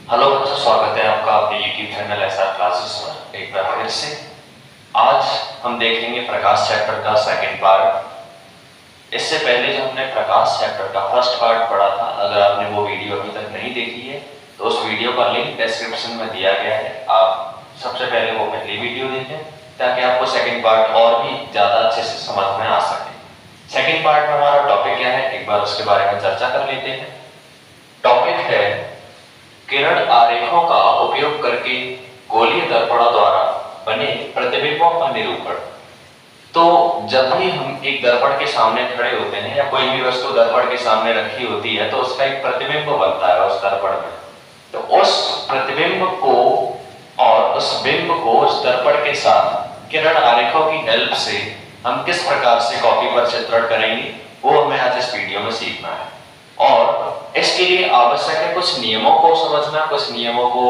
Hello बच्चों, स्वागत है आपका अपने YouTube चैनल एसआर क्लासेस पर एक बार फिर से। आज हम देखेंगे प्रकाश चैप्टर का सेकंड पार्ट। इससे पहले जो हमने प्रकाश चैप्टर का फर्स्ट पार्ट पढ़ा था, अगर आपने वो वीडियो अभी तक नहीं देखी है तो उस वीडियो का लिंक डिस्क्रिप्शन में दिया गया है। आप सबसे पहले वो पहली वीडियो देखें ताकि आपको सेकंड पार्ट और भी ज्यादा अच्छे से समझ में आ सके। सेकंड पार्ट में हमारा टॉपिक क्या है, एक बार उसके बारे में चर्चा कर लेते हैं। टॉपिक है किरण आरेखों का उपयोग करके गोलीय दर्पणों द्वारा बने प्रतिबिंबों का निरूपण। तो जब भी हम एक दर्पण के सामने खड़े होते हैं या कोई भी वस्तु दर्पण के सामने रखी होती है तो उसका एक प्रतिबिंब बनता है उस दर्पण में। तो उस प्रतिबिंब को और उस बिंब को उस दर्पण के साथ किरण आरेखों की हेल्प से हम किस प्रकार से कॉपी पर चित्रण करेंगे वो हमें आज इस वीडियो में सीखना है। और इसके लिए आवश्यक है कुछ नियमों को समझना, कुछ नियमों को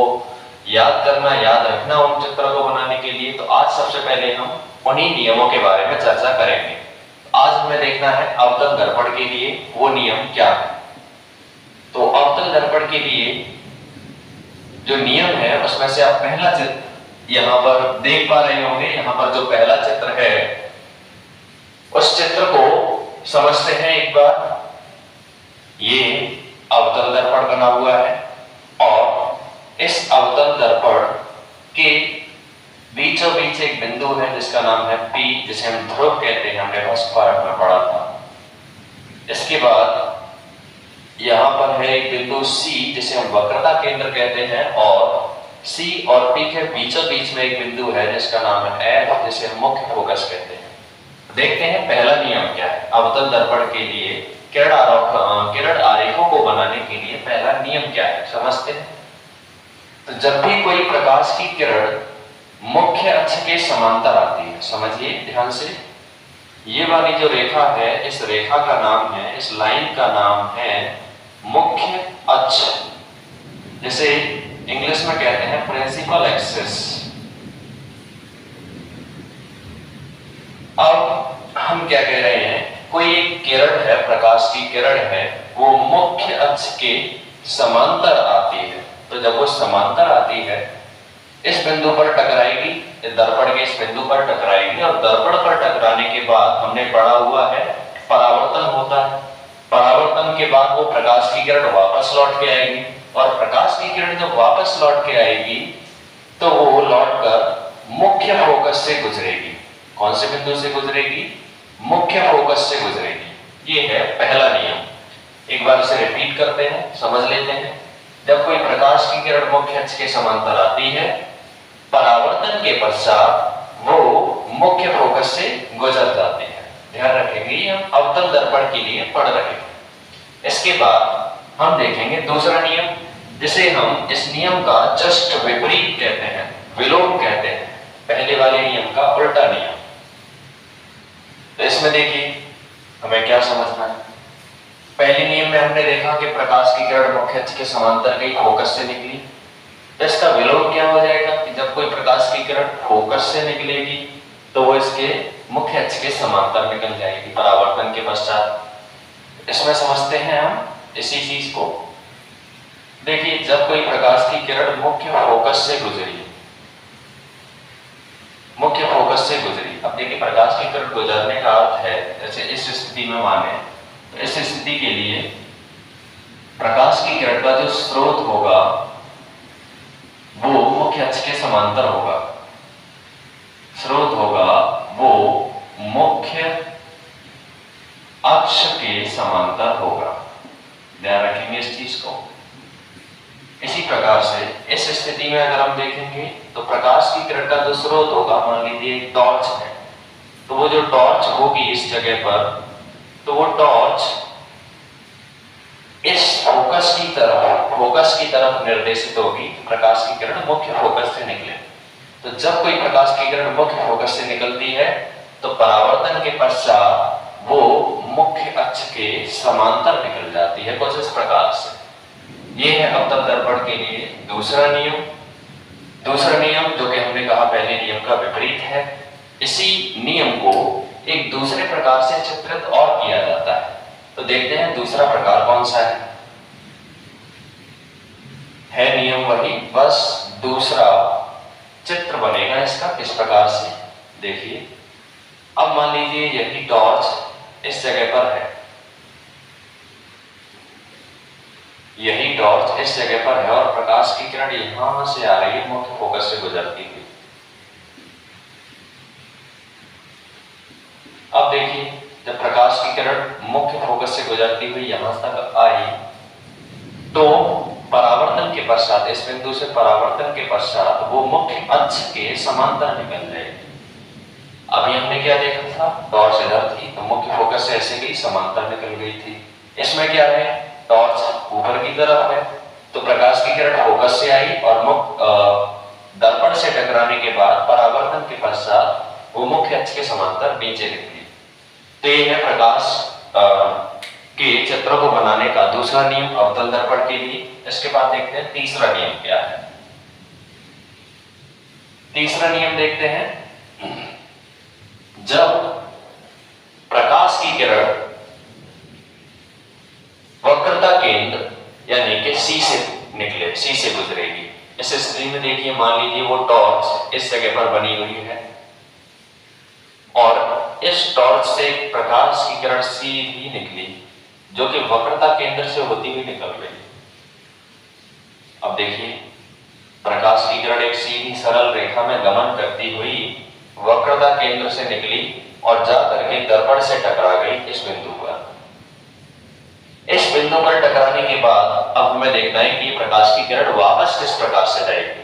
याद करना, याद रखना उन चित्रों को बनाने के लिए। तो आज सबसे पहले हम उन्हीं नियमों के बारे में चर्चा करेंगे। आज हमें देखना है अवतल दर्पण के लिए वो नियम क्या है। तो अवतल दर्पण के लिए जो नियम है उसमें से आप पहला चित्र यहां पर देख पा रहे होंगे। यहां पर जो पहला चित्र है उस चित्र को समझते हैं एक बार। ये अवतल दर्पण बना हुआ है और इस अवतल दर्पण के बीचों बीच एक बिंदु है जिसका नाम है P, जिसे हम ध्रुव कहते हैं, हमने फर्स्ट पार्ट में पढ़ा था। इसके बाद यहां पर है एक बिंदु C जिसे हम वक्रता केंद्र कहते हैं, और C और P के बीचों बीच में एक बिंदु है जिसका नाम है F, जिसे हम मुख्य फोकस कहते हैं। देखते हैं पहला नियम क्या है अवतल दर्पण के लिए। किरण आरेखों को बनाने के लिए पहला नियम क्या है समझते हैं। तो जब भी कोई प्रकाश की किरण मुख्य अक्ष के समांतर आती है, समझिए ध्यान से, ये वाली जो रेखा है इस रेखा का नाम है, इस लाइन का नाम है मुख्य अक्ष, जिसे इंग्लिश में कहते हैं प्रिंसिपल एक्सिस। अब हम क्या कह रहे हैं, कोई एक किरण है, प्रकाश की किरण है, वो मुख्य अक्ष के समांतर आती है। तो जब वो समांतर आती है इस बिंदु पर टकराएगी, दर्पण के इस बिंदु पर टकराएगी, और दर्पण पर टकराने के बाद हमने पढ़ा हुआ है परावर्तन होता है। परावर्तन के बाद वो प्रकाश की किरण वापस लौट के आएगी, और प्रकाश की किरण जब वापस लौट के आएगी तो वो लौटकर मुख्य फोकस से गुजरेगी। कौन से बिंदु से गुजरेगी? मुख्य फोकस से गुजरेगी। ये है पहला नियम। एक बार इसे रिपीट करते हैं, समझ लेते हैं। जब कोई प्रकाश की किरण मुख्य अक्ष के समांतर आती है, परावर्तन के पश्चात वो मुख्य फोकस से गुजर जाती है। ध्यान रखेंगे, हम अवतल दर्पण के लिए पढ़ रहे हैं। इसके बाद हम देखेंगे दूसरा नियम, जिसे हम इस नियम का जस्ट विपरीत कहते हैं, विलोम कहते हैं, पहले वाले नियम का उल्टा नियम। तो इसमें देखिए हमें क्या समझना है। पहले नियम में हमने देखा कि प्रकाश की किरण मुख्य अक्ष के समांतर गई, फोकस से निकली। तो इसका विलोम क्या हो जाएगा कि जब कोई प्रकाश की किरण फोकस से निकलेगी तो वो इसके मुख्य अक्ष के समांतर निकल जाएगी परावर्तन के पश्चात। इसमें समझते हैं हम इसी चीज को। देखिए जब कोई प्रकाश की किरण मुख्य फोकस से गुजरी, मुख्य फोकस से गुजरी, अब देखिए प्रकाश की किरण गुजरने का अर्थ है, जैसे इस स्थिति में माने तो इस स्थिति के लिए प्रकाश की किरण का जो स्रोत होगा वो मुख्य अक्ष के समांतर होगा। स्रोत होगा वो मुख्य अक्ष के समांतर होगा। ध्यान रखेंगे इस चीज को। इसी प्रकार से इस स्थिति में अगर हम देखेंगे तो प्रकाश की किरण का जो स्रोत होगा, मान लीजिए एक टॉर्च है, तो वो जो टॉर्च होगी इस जगह पर, तो वो टॉर्च इस फोकस की तरफ निर्देशित होगी। प्रकाश की किरण मुख्य फोकस से निकले। तो जब कोई प्रकाश की किरण मुख्य फोकस से निकलती है तो परावर्तन के पश्चात वो मुख्य अक्ष के समांतर निकल जाती है कुछ इस प्रकार से। ये है अवतल दर्पण के लिए दूसरा नियम। दूसरा नियम जो कि हमने कहा पहले नियम का विपरीत है, इसी नियम को एक दूसरे प्रकार से चित्रित और किया जाता है। तो देखते हैं दूसरा प्रकार कौन सा है नियम नियम वही, बस दूसरा चित्र बनेगा इसका इस प्रकार से। देखिए, अब मान लीजिए यही टॉर्च इस जगह पर है, यही टॉर्च इस जगह पर है और प्रकाश की किरण यहां से आ रही है, मुख्य फोकस से गुजरती हुई। अब देखिए, जब प्रकाश की किरण मुख्य फोकस से गुजरती हुई यहां तक आई तो परावर्तन के पश्चात, इस बिंदु से परावर्तन के पश्चात वो मुख्य अक्ष के समांतर निकल जाएगी। अभी हमने क्या देखा था, टॉर्च इधर थी तो मुख्य फोकस से ऐसे गई, समांतर निकल गई थी। इसमें क्या है, टॉर्च ऊपर की तरफ है तो प्रकाश की किरण फोकस से आई और दर्पण से टकराने के बाद परावर्तन के पश्चात वो मुख्य अक्ष के समांतर नीचे निकली। तो ये है प्रकाश के चित्र को बनाने का दूसरा नियम अवतल दर्पण के लिए। इसके बाद देखते हैं तीसरा नियम क्या है। तीसरा नियम देखते हैं, जब प्रकाश की किरण वक्रता केंद्र यानी कि सी से निकले, सी से गुजरेगी। इस स्थिति में देखिए, मान लीजिए वो टॉर्च इस जगह पर बनी हुई है और इस टॉर्च से प्रकाश की किरण सीधी निकली जो कि वक्रता केंद्र से होती हुई निकल गई। अब देखिए, प्रकाश की किरण एक सीधी सरल रेखा में गमन करती हुई वक्रता केंद्र से निकली और जाकर के दर्पण से टकरा गई इस बिंदु पर। इस बिंदु पर टकराने के बाद अब हमें देखना है कि प्रकाश की किरण वापस किस प्रकार से जाएगी।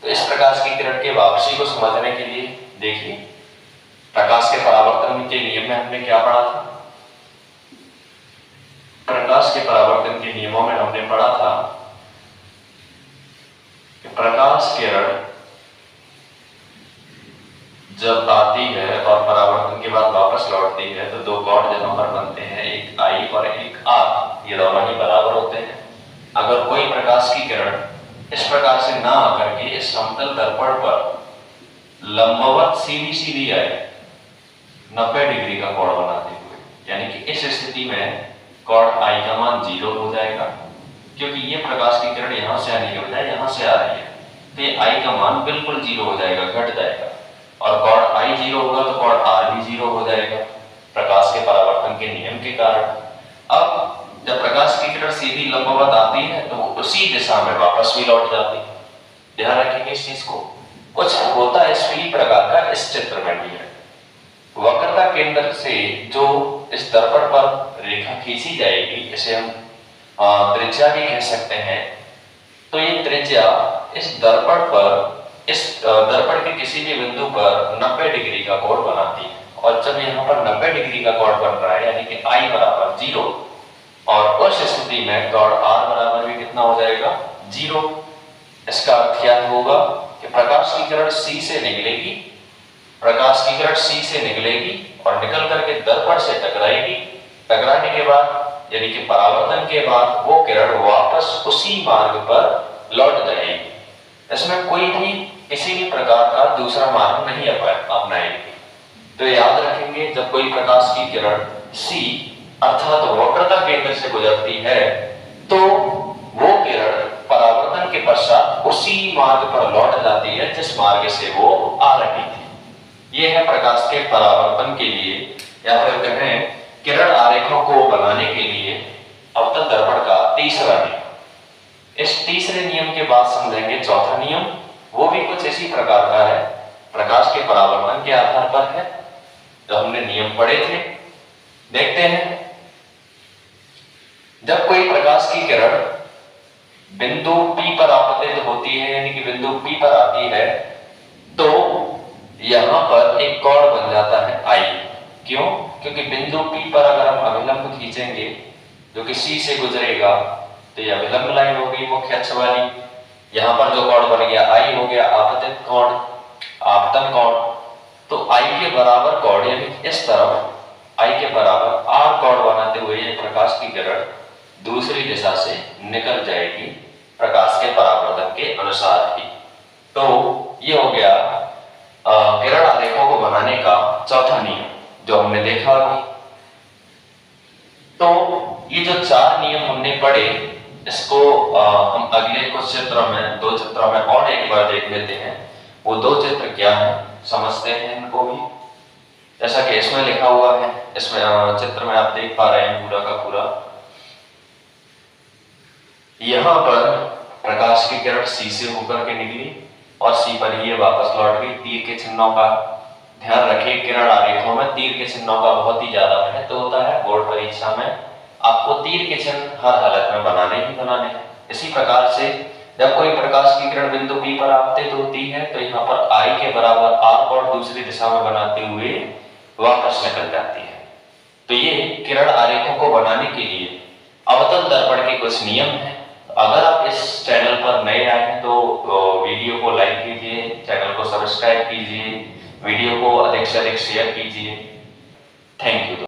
तो इस प्रकाश की किरण के वापसी को समझने के लिए देखिए, प्रकाश के परावर्तन के नियम में हमने क्या पढ़ा था। प्रकाश के परावर्तन के नियमों में हमने पढ़ा था कि प्रकाश किरण जब आती है और परावर्तन के बाद वापस लौटती है तो दो कॉर्ड जहां पर बनते हैं, एक आई और एक आर, ये दोनों ही बराबर होते हैं। अगर कोई प्रकाश की किरण इस प्रकार से ना आकर के इस समतल दर्पण पर लंबवत सीधी सीधी आए 90 डिग्री का कोण बनाते हुए, यानी कि इस स्थिति में कॉर्ड आई का मान 0 हो जाएगा, क्योंकि ये प्रकाश की किरण यहां से आने के बजाय यहां से आ रही है, तो ये आई का मान बिल्कुल 0 हो जाएगा, घट जाएगा। और कॉर्ड आई 0 होगा तो कॉर्ड आर भी 0 हो जाएगा प्रकाश के परावर्तन के नियम के कारण। अब जब प्रकाश की किरण सीधी लंबवत आती है तो उसी दिशा में वापस भी लौट जाती है। ध्यान रखेंगे इस चीज को। कुछ होता है इसी प्रकार का इस चित्र में भी है। वक्रता केंद्र से जो इस दर्पण पर रेखा खींची जाएगी, इसे हम त्रिज्या भी कह सकते हैं। तो ये त्रिज्या इस दर्पण पर, इस दर्पण के किसी भी बिंदु पर 90 डिग्री का कोण बनाती है। और जब यहाँ पर 90 डिग्री का कोण बन रहा है, यानी कि आई बराबर 0, और उस स्थिति में कॉर्ड आर बराबर भी कितना हो जाएगा, 0। इसका अर्थ क्या होगा कि प्रकाश की किरण सी से निकलेगी, प्रकाश की किरण सी से निकलेगी और निकल करके दर्पण से टकराएगी। टकराने के बाद यानी कि परावर्तन के बाद वो किरण वापस उसी मार्ग पर लौट जाएगी। इसमें कोई भी किसी भी प्रकार का दूसरा मार्ग नहीं अपनाएगी। तो याद रखेंगे, जब कोई प्रकाश की किरण सी अर्थात वक्रता केंद्र से गुजरती है तो वो किरण परावर्तन के पश्चात उसी मार्ग पर लौट जाती है जिस मार्ग से वो आ रही थी। ये है प्रकाश के परावर्तन के लिए या फिर कहें किरण आरेखों को बनाने के लिए अवतल दर्पण का तीसरा नियम। इस तीसरे नियम के बाद समझेंगे चौथा नियम, वो भी कुछ इसी प्रकार का है, प्रकाश के परावर्तन के आधार पर है, जो हमने नियम पढ़े थे। देखते हैं, जब कोई प्रकाश की किरण बिंदु P पर आपतित होती है, यानी कि बिंदु P पर आती है, तो यहां पर एक कोण बन जाता है I। क्यों? क्योंकि बिंदु P पर अगर हम अभिलंब खींचेंगे जो कि C से गुजरेगा तो यह अभिलंब लाइन होगी मुख्य अक्ष वाली। यहां पर जो कोण बन गया I हो गया आपतित कोण, आपतन कोण। तो I के बराबर कोण यानी इस तरफ I के बराबर R कोण बनाते हुए ये प्रकाश की किरण दूसरी दिशा से निकल जाएगी प्रकाश के परावर्तन के अनुसार ही। तो ये हो गया किरण आरेखों को बनाने का चौथा नियम जो हमने देखा अभी। तो ये जो चार नियम हमने पढ़े इसको हम अगले कुछ चित्रों में, 2 चित्रों में और एक बार देख लेते हैं। वो 2 चित्र क्या है, समझते हैं इनको भी। जैसा कि इसमें लिखा हुआ है, इसमें चित्र में आप देख पा रहे हैं पूरा का पूरा, यहां पर प्रकाश की किरण सी से होकर के निकली और सी पर ही ये वापस लौट गई। तीर के चिन्हों का ध्यान रखिए, किरण आरेखों में तीर के चिन्हों का बहुत ही ज्यादा महत्व होता है। बोर्ड परीक्षा में आपको तीर के चिन्ह हर हालत में बनाने ही बनाने हैं। इसी प्रकार से जब कोई प्रकाश की किरण बिंदु P पर आपतित होती है तो यहाँ पर I के बराबर आर्क और दूसरी दिशा में बनाते हुए वापस निकल जाती है। तो ये किरण आरेखों को बनाने के लिए अवतल दर्पण के कुछ नियम हैं। अगर आप इस चैनल पर नए आए हैं तो वीडियो को लाइक कीजिए, चैनल को सब्सक्राइब कीजिए, वीडियो को अधिक से अधिक शेयर कीजिए। Thank you.